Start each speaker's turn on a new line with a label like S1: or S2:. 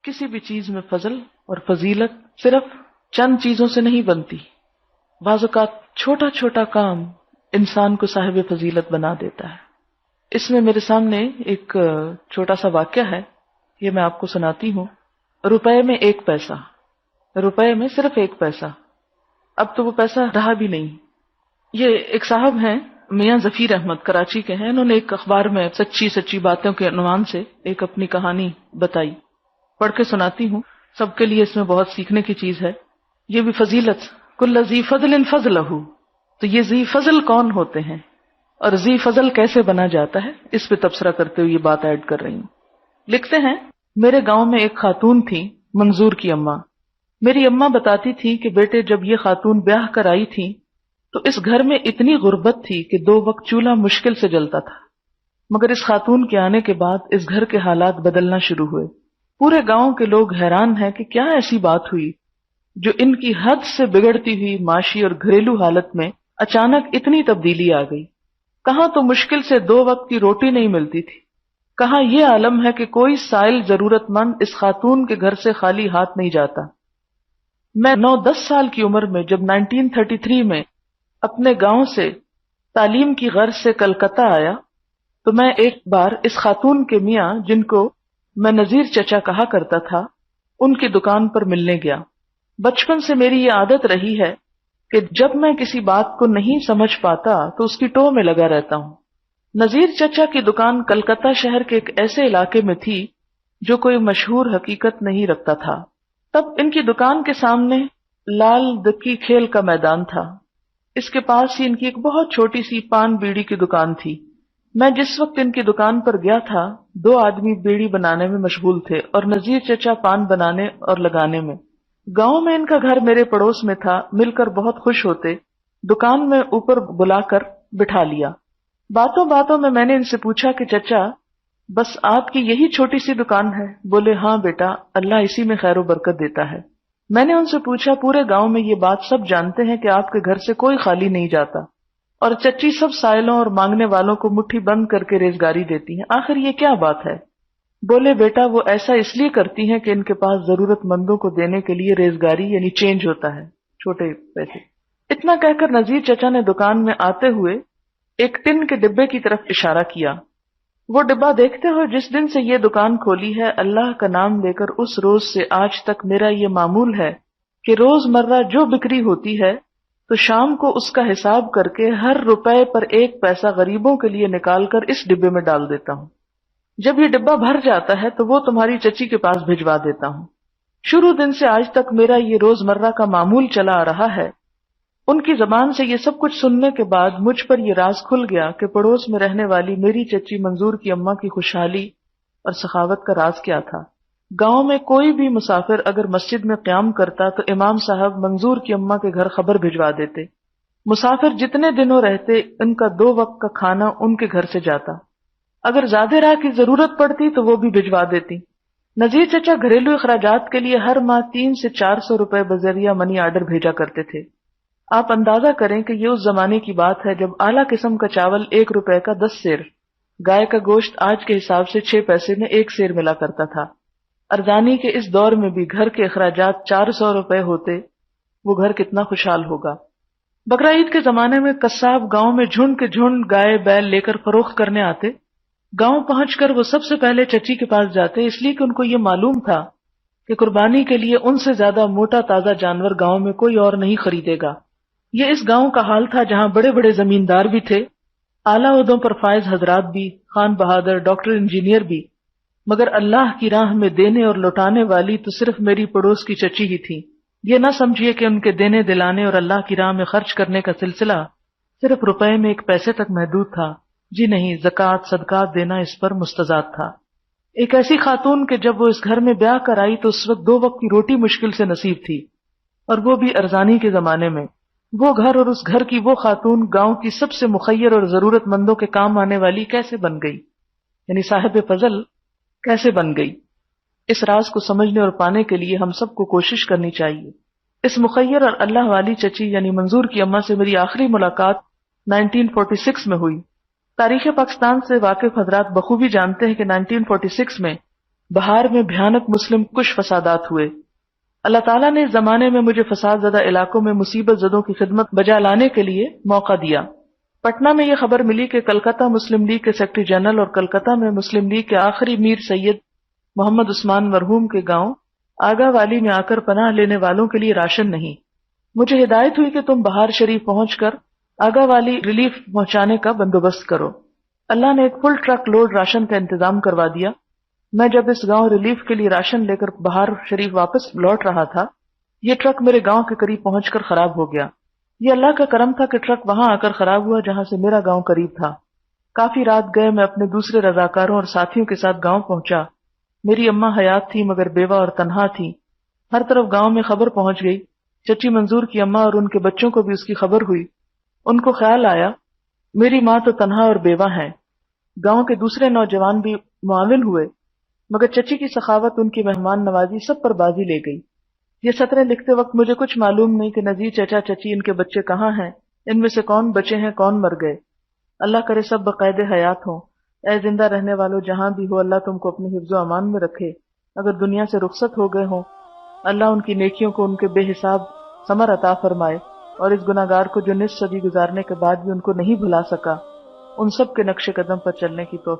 S1: کسی بھی چیز میں فضل اور فضیلت صرف چند چیزوں سے نہیں بنتی. بعض اوقات چھوٹا چھوٹا کام انسان کو صاحب فضیلت بنا دیتا ہے. اس میں میرے سامنے ایک چھوٹا سا واقعہ ہے، یہ میں آپ کو سناتی ہوں. روپے میں 1 پیسہ، روپے میں صرف 1 پیسہ. اب تو وہ پیسہ رہا بھی نہیں. یہ ایک صاحب ہیں میاں ظفیر احمد، کراچی کے ہیں. انہوں نے ایک اخبار میں سچی سچی باتوں کے عنوان سے ایک اپنی کہانی بتائی، پڑھ کے سناتی ہوں. سب کے لیے اس میں بہت سیکھنے کی چیز ہے. یہ بھی فضیلت، کل ذی فضل فضلہ. تو یہ ذی فضل کون ہوتے ہیں اور ذی فضل کیسے بنا جاتا ہے، اس پہ تبصرہ کرتے ہوئے یہ بات ایڈ کر رہی ہوں. لکھتے ہیں، میرے گاؤں میں ایک خاتون تھی، منظور کی اماں. میری اماں بتاتی تھی کہ بیٹے جب یہ خاتون بیاہ کر آئی تھی تو اس گھر میں اتنی غربت تھی کہ 2 وقت چولہا مشکل سے جلتا تھا. مگر اس خاتون کے آنے کے بعد اس گھر کے حالات بدلنا شروع ہوئے. پورے گاؤں کے لوگ حیران ہیں کہ کیا ایسی بات ہوئی جو ان کی حد سے بگڑتی ہوئی معاشی اور گھریلو حالت میں اچانک اتنی تبدیلی آ گئی. کہاں تو مشکل سے 2 وقت کی روٹی نہیں ملتی تھی، کہاں یہ عالم ہے کہ کوئی سائل ضرورت مند اس خاتون کے گھر سے خالی ہاتھ نہیں جاتا. میں 9-10 سال کی عمر میں جب 1933 میں اپنے گاؤں سے تعلیم کی غرض سے کلکتہ آیا تو میں ایک بار اس خاتون کے میاں، جن کو میں نذیر چچا کہا کرتا تھا، ان کی دکان پر ملنے گیا. بچپن سے میری یہ عادت رہی ہے کہ جب میں کسی بات کو نہیں سمجھ پاتا تو اس کی ٹو میں لگا رہتا ہوں. نذیر چچا کی دکان کلکتہ شہر کے ایک ایسے علاقے میں تھی جو کوئی مشہور حقیقت نہیں رکھتا تھا. تب ان کی دکان کے سامنے لال دکی کھیل کا میدان تھا. اس کے پاس ہی ان کی ایک بہت چھوٹی سی پان بیڑی کی دکان تھی. میں جس وقت ان کی دکان پر گیا تھا 2 آدمی بیڑی بنانے میں مشغول تھے اور نذیر چچا پان بنانے اور لگانے میں. گاؤں میں ان کا گھر میرے پڑوس میں تھا. مل کر بہت خوش ہوتے. دکان میں اوپر بلا کر بٹھا لیا. باتوں باتوں میں نے ان سے پوچھا کہ چچا بس آپ کی یہی چھوٹی سی دکان ہے؟ بولے ہاں بیٹا، اللہ اسی میں خیر و برکت دیتا ہے. میں نے ان سے پوچھا پورے گاؤں میں یہ بات سب جانتے ہیں کہ آپ کے گھر سے کوئی خالی نہیں جاتا اور چچی سب سائلوں اور مانگنے والوں کو مٹھی بند کر کے ریزگاری دیتی ہیں، آخر یہ کیا بات ہے؟ بولے بیٹا وہ ایسا اس لیے کرتی ہیں کہ ان کے پاس ضرورت مندوں کو دینے کے لیے ریزگاری یعنی چینج ہوتا ہے، چھوٹے پیسے. اتنا کہہ کر نذیر چچا نے دکان میں آتے ہوئے ایک ٹن کے ڈبے کی طرف اشارہ کیا. وہ ڈبہ دیکھتے ہوئے جس دن سے یہ دکان کھولی ہے، اللہ کا نام لے کر اس روز سے آج تک میرا یہ معمول ہے کہ روز مرہ جو بکری ہوتی ہے تو شام کو اس کا حساب کر کے ہر روپے پر 1 پیسہ غریبوں کے لیے نکال کر اس ڈبے میں ڈال دیتا ہوں. جب یہ ڈبہ بھر جاتا ہے تو وہ تمہاری چچی کے پاس بھجوا دیتا ہوں. شروع دن سے آج تک میرا یہ روز مرہ کا معمول چلا آ رہا ہے. ان کی زبان سے یہ سب کچھ سننے کے بعد مجھ پر یہ راز کھل گیا کہ پڑوس میں رہنے والی میری چچی منظور کی اماں کی خوشحالی اور سخاوت کا راز کیا تھا. گاؤں میں کوئی بھی مسافر اگر مسجد میں قیام کرتا تو امام صاحب منظور کی اماں کے گھر خبر بھجوا دیتے. مسافر جتنے دنوں رہتے ان کا 2 وقت کا کھانا ان کے گھر سے جاتا. اگر زیادہ راہ کی ضرورت پڑتی تو وہ بھی بھجوا دیتی. نذیر چچا گھریلو اخراجات کے لیے ہر ماہ 300 سے 400 روپے بذریعہ منی آرڈر بھیجا کرتے تھے. آپ اندازہ کریں کہ یہ اس زمانے کی بات ہے جب اعلیٰ قسم کا چاول 1 روپے کا 10 سیر، گائے کا گوشت آج کے حساب سے 6 پیسے میں 1 سیر ملا کرتا تھا. ارزانی کے اس دور میں بھی گھر کے اخراجات 400 روپے ہوتے، وہ گھر کتنا خوشحال ہوگا. بقرعید کے زمانے میں قصاب گاؤں میں جھنڈ کے جھنڈ گائے بیل لے کر فروخت کرنے آتے. گاؤں پہنچ کر وہ سب سے پہلے چچی کے پاس جاتے، اس لیے کہ ان کو یہ معلوم تھا کہ قربانی کے لیے ان سے زیادہ موٹا تازہ جانور گاؤں میں کوئی اور نہیں خریدے گا. یہ اس گاؤں کا حال تھا جہاں بڑے بڑے زمیندار بھی تھے، اعلیٰ عہدوں پر فائز حضرات بھی، خان بہادر، ڈاکٹر، انجینئر بھی، مگر اللہ کی راہ میں دینے اور لوٹانے والی تو صرف میری پڑوس کی چچی ہی تھی. یہ نہ سمجھیے کہ ان کے دینے دلانے اور اللہ کی راہ میں خرچ کرنے کا سلسلہ صرف روپے میں 1 پیسے تک محدود تھا. جی نہیں، زکوٰۃ صدقات دینا اس پر مستضاد تھا. ایک ایسی خاتون کہ جب وہ اس گھر میں بیاہ کر آئی تو اس وقت 2 وقت کی روٹی مشکل سے نصیب تھی، اور وہ بھی ارزانی کے زمانے میں. وہ گھر اور اس گھر کی وہ خاتون گاؤں کی سب سے مخیر اور ضرورت مندوں کے کام آنے والی کیسے بن گئی، یعنی صاحب فضل کیسے بن گئی؟ اس راز کو سمجھنے اور پانے کے لیے ہم سب کو کوشش کرنی چاہیے. اس مخیر اور اللہ والی چچی یعنی منظور کی اماں سے میری آخری ملاقات 1946 میں ہوئی. تاریخ پاکستان سے واقف حضرات بخوبی جانتے ہیں کہ 1946 میں بہار میں بھیانک مسلم کش فسادات ہوئے۔ اللہ تعالیٰ نے اس زمانے میں مجھے فساد زدہ علاقوں میں مصیبت زدوں کی خدمت بجا لانے کے لیے موقع دیا۔ پٹنہ میں یہ خبر ملی کہ کلکتہ مسلم لیگ کے سیکرٹری جنرل اور کلکتہ میں مسلم لیگ کے آخری میر سید محمد عثمان مرحوم کے گاؤں آگا والی میں آ کر پناہ لینے والوں کے لیے راشن نہیں۔ مجھے ہدایت ہوئی کہ تم بہار شریف پہنچ کر آگا والی ریلیف پہنچانے کا بندوبست کرو۔ اللہ نے ایک فل ٹرک لوڈ راشن کا انتظام کروا دیا۔ میں جب اس گاؤں ریلیف کے لیے راشن لے کر بہار شریف واپس لوٹ رہا تھا، یہ ٹرک میرے گاؤں کے قریب پہنچ کر خراب ہو گیا۔ یہ اللہ کا کرم تھا کہ ٹرک وہاں آ کر خراب ہوا جہاں سے میرا گاؤں قریب تھا۔ کافی رات گئے میں اپنے دوسرے رضاکاروں اور ساتھیوں کے ساتھ گاؤں پہنچا۔ میری اماں حیات تھی مگر بیوہ اور تنہا تھی۔ ہر طرف گاؤں میں خبر پہنچ گئی۔ چچی منظور کی اماں اور ان کے بچوں کو بھی اس کی خبر ہوئی۔ ان کو خیال آیا میری ماں تو تنہا اور بیوہ ہیں۔ گاؤں کے دوسرے نوجوان بھی معاون ہوئے، مگر چچی کی سخاوت، ان کی مہمان نوازی سب پر بازی لے گئی۔ یہ سطریں لکھتے وقت مجھے کچھ معلوم نہیں کہ نذیر چچا چچی ان کے بچے کہاں ہیں، ان میں سے کون بچے ہیں کون مر گئے۔ اللہ کرے سب بقید حیات ہوں۔ اے زندہ رہنے والوں جہاں بھی ہو، اللہ تم کو اپنی حفظ و امان میں رکھے۔ اگر دنیا سے رخصت ہو گئے ہوں، اللہ ان کی نیکیوں کو ان کے بے حساب ثمر عطا فرمائے، اور اس گناہگار کو جو نصف صدی گزارنے کے بعد بھی ان کو نہیں بھلا سکا، ان سب کے نقش قدم پر چلنے کی توفیق